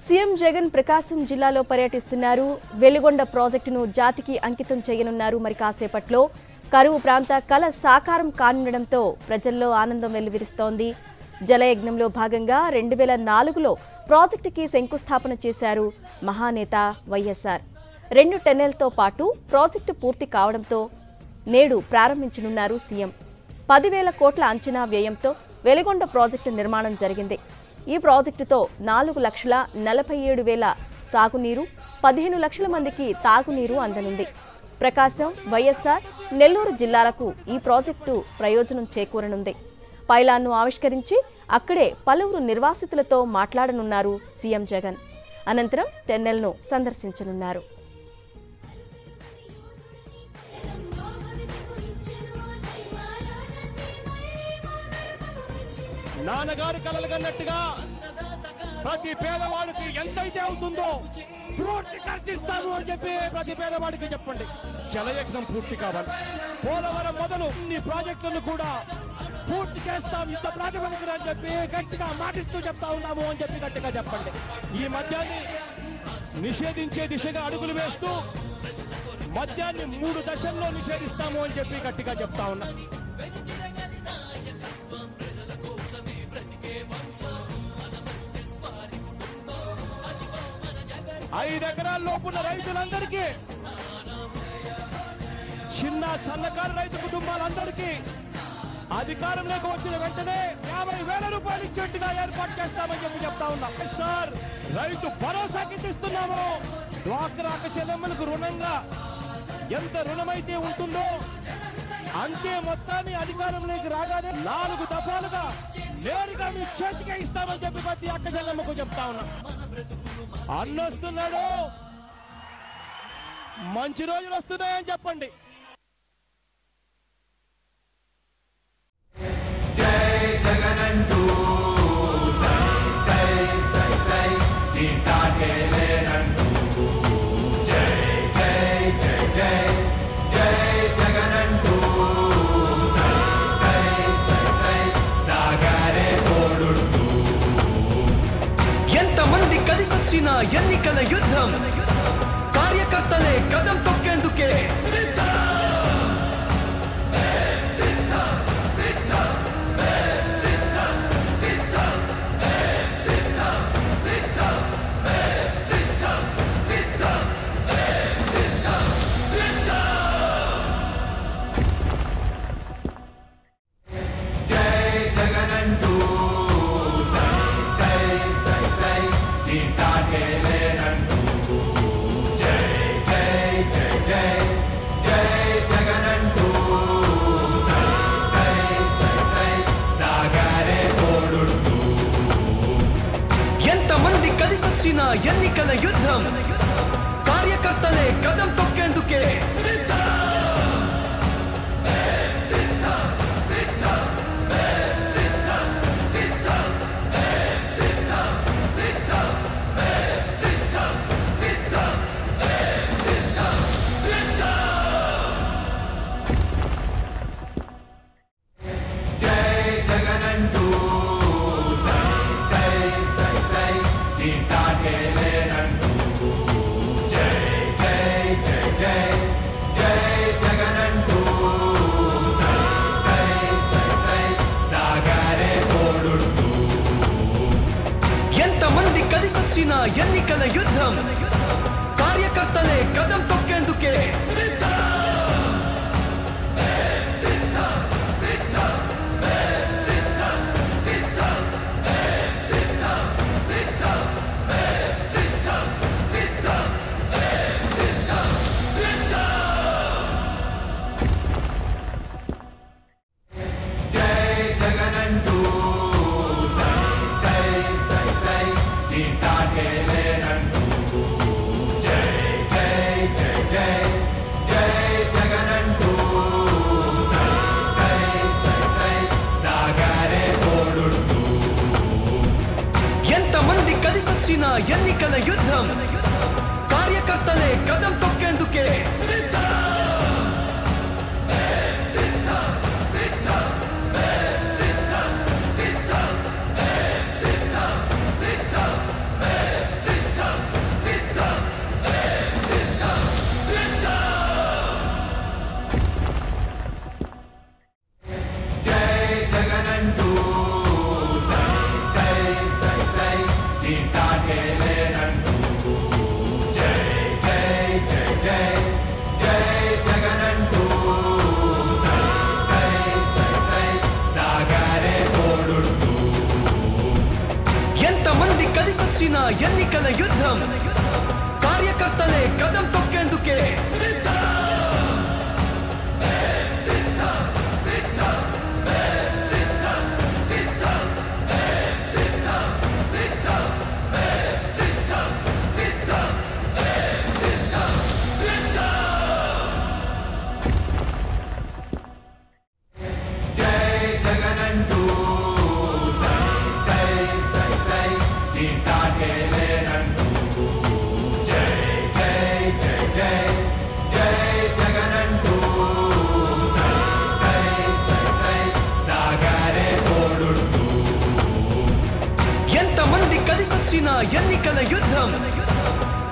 CM Jagan ప్రకాశం జిల్లాలో పర్యటిస్తున్నారు. వెలిగొండ ప్రాజెక్టును జాతికి అంకితం చేయనున్నారు. మరి కాసేపట్లో కరువు ప్రాంత కల సాకారం కానుండడంతో ప్రజల్లో ఆనందం వెల్లివిరుస్తోంది. జలయజ్ఞంలో భాగంగా 2004లో ప్రాజెక్టుకి శంకుస్థాపన చేశారు మహానేత వైఎస్ఆర్. 2 టెన్నెల్తో పాటు ప్రాజెక్టు పూర్తి కావడంతో నేడు ప్రారంభించనున్నారు సీఎం. 10,000 కోట్ల అంచనా వ్యయంతో వెలిగొండ ప్రాజెక్టు నిర్మాణం జరిగింది. ఈ ప్రాజెక్టుతో 4,47,000 సాగునీరు, 15 లక్షల మందికి తాగునీరు అందనుంది. ప్రకాశం, వైఎస్ఆర్, నెల్లూరు జిల్లాలకు ఈ ప్రాజెక్టు ప్రయోజనం చేకూరనుంది. పైలాన్ను ఆవిష్కరించి అక్కడే పలువురు నిర్వాసితులతో మాట్లాడనున్నారు సీఎం జగన్. అనంతరం టెన్నెల్ను సందర్శించనున్నారు. నాన్నగారు కలలు కన్నట్టుగా ప్రతి పేదవాడికి ఎంతైతే అవుతుందో పూర్తి ఖర్చిస్తాము అని చెప్పి ప్రతి పేదవాడికి చెప్పండి. జలయజ్ఞం పూర్తి కావాలి. పోలవరం మొదలు ఈ ప్రాజెక్టులను కూడా పూర్తి చేస్తాం, ఇంత ప్రాతిపదికన అని చెప్పి గట్టిగా మాటిస్తూ చెప్తా ఉన్నాము అని చెప్పి గట్టిగా చెప్పండి. ఈ మద్యాన్ని నిషేధించే దిశగా అడుగులు వేస్తూ మద్యాన్ని 3 దశల్లో నిషేధిస్తాము అని చెప్పి గట్టిగా చెప్తా ఉన్నాం. 5 ఎకరాల లోపున్న రైతులందరికీ, చిన్న సన్నకారు రైతు కుటుంబాలందరికీ అధికారంలోకి వచ్చిన వెంటనే 50,000 రూపాయలు ఇచ్చేట్టుగా ఏర్పాటు చేస్తామని చెప్పి చెప్తా ఉన్నాం. సార్, రైతు భరోసాకి ఇస్తున్నాము. డ్వాక్రా చెల్లెమ్మలకు రుణంగా ఎంత రుణమైతే ఉంటుందో అంతే మొత్తాన్ని అధికారంలోకి రాగానే 4 దఫాలుగా నేరుగా మీ చేతికే ఇస్తామని చెప్పి ప్రతి అక్క చెల్లెమ్మకు చెప్తా ఉన్నాం. అన్నొస్తున్నాడు, మంచి రోజులు వస్తున్నాయని చెప్పండి. ఎంతమంది కలిసొచ్చిన ఎన్నికల యుద్ధం, కార్యకర్తలే కదం తొక్కేందుకే సిద్ధం. ఎంతమంది కలిసొచ్చిన ఎన్నికల యుద్ధం, కార్యకర్తలే కదం తొక్కేందుకే సిద్ధం. ఎంతమంది కలిసొచ్చిన ఎన్నికల యుద్ధం, కార్యకర్తలే కదం తొక్కేందుకే సిద్ధం. ఎంతమంది కలిసొచ్చిన ఎన్నికల యుద్ధం, కార్యకర్తలే కదం తొక్కేందుకే సిద్ధం. ఎంతమంది కలిసొచ్చిన ఎన్నికల యుద్ధం కార్యకర్తలే కదం తొక్కేందుకే సిద్ధం కలిసొచ్చిన ఎన్నికల యుద్ధం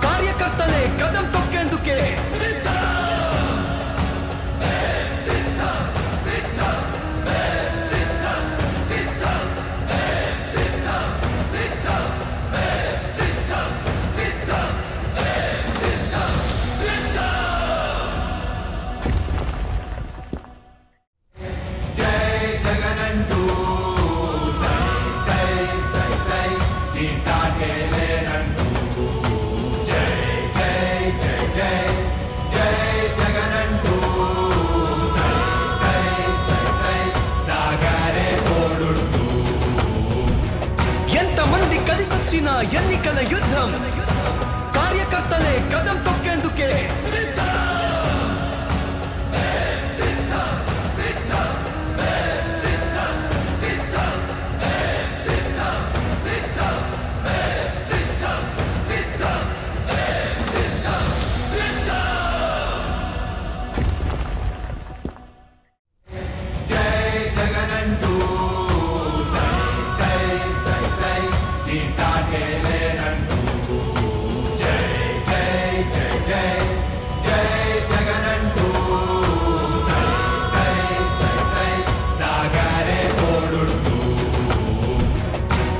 కార్యకర్తలే కదం తొక్కేందుకే సిద్ధం ఎంతమంది కలిసొచ్చిన ఎన్నికల యుద్ధం కార్యకర్తలే కదం తొక్కేందుకే సిద్ధం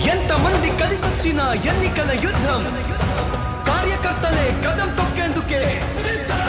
ఎంతమంది కలిసొచ్చిన ఎన్నికల యుద్ధం కార్యకర్తలే కదం తొక్కేందుకే సిద్ధం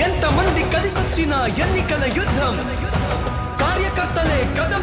ఎంతమంది కలిసొచ్చిన ఎన్నికల యుద్ధం కార్యకర్తలే కదం